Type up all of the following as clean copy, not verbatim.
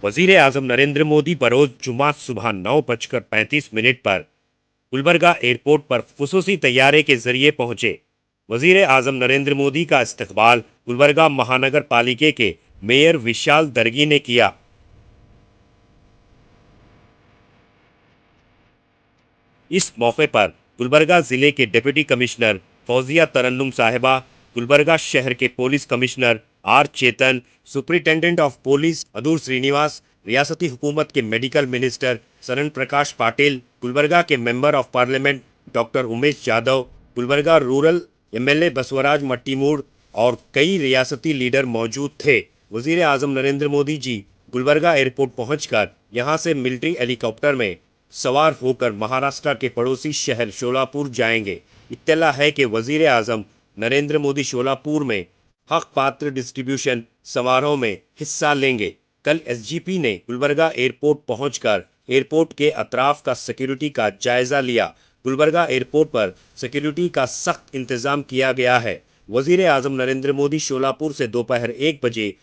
वजीर आजम नरेंद्र मोदी बरोज जुमा सुबह 9:35 पर गुलबर्गा एयरपोर्ट पर खुसूसी तैयारे के जरिए पहुंचे। वजीर आजम नरेंद्र मोदी का इस्तकबाल गुलबर्गा महानगर पालिके के मेयर विशाल दर्गी ने किया। इस मौके पर गुलबर्गा जिले के डिप्टी कमिश्नर फौजिया तरन्नुम साहिबा, गुलबर्गा शहर के police commissioner R Chetan, superintendent of police Adur Srinivas, रियासती हुकूमत के मेडिकल मिनिस्टर शरण प्रकाश पाटिल, गुलबर्गा के member of parliament doctor Umesh Yadav, Gulbarga rural MLA Basavaraj Mattimud और कई रियासती लीडर मौजूद थे। वजीर आजम नरेंद्र मोदी जी गुलबर्गा एयरपोर्ट पहुंचकर यहां से मिलिट्री हेलीकॉप्टर में सवार होकर महाराष्ट्र के पड़ोसी शहर शोलापुर जाएंगे। इत्तला है कि वजीर आजम नरेंद्र मोदी शोलापुर में हक पात्र डिस्ट्रीब्यूशन समारोह में हिस्सा लेंगे। कल एसजीपी ने गुलबर्गा एयरपोर्ट पहुंचकर एयरपोर्ट के अतराफ का सिक्योरिटी का जायजा लिया। गुलबर्गा एयरपोर्ट पर सिक्योरिटी का सख्त इंतजाम किया गया है। वजीर आजम नरेंद्र मोदी शोलापुर से दोपहर 1 बजे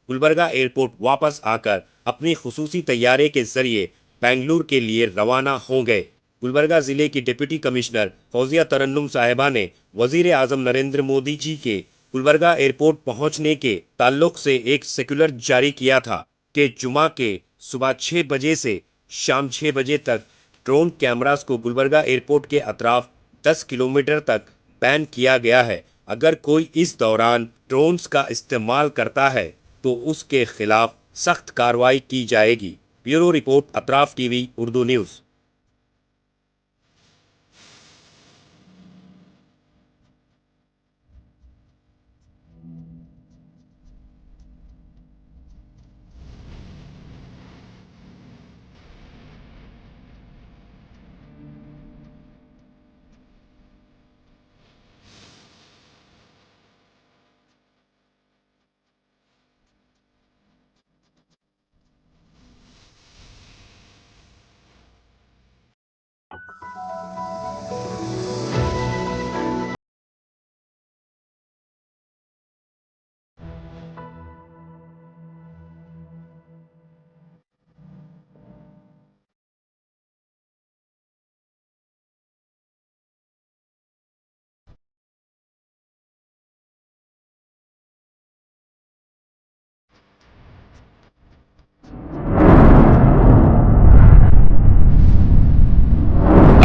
गुलबर्गा एयरपोर्ट वापस आकर अपनी खुसूसी तैयारे के जरिए बेंगलुरु के लिए रवाना हो गए। गुलबर्गा जिले की डिप्टी कमिश्नर फौजिया तरन्नुम साहिबा ने वजीर आजम नरेंद्र मोदी जी के गुलबर्गा एयरपोर्ट पहुंचने के ताल्लुक से एक सर्कुलर जारी किया था कि जुमा के सुबह 6 बजे से शाम 6 बजे तक ड्रोन कैमरास को गुलबर्गा एयरपोर्ट के अतराफ 10 किलोमीटर तक बैन किया गया है। अगर कोई इस दौरान ड्रोन्स का इस्तेमाल करता है तो उसके खिलाफ सख्त कार्रवाई की जाएगी। Bureau report, Atraf TV Urdu news.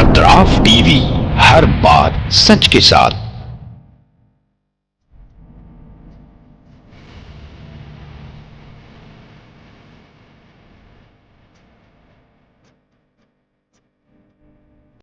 Atraf TV, हर बात सच के साथ।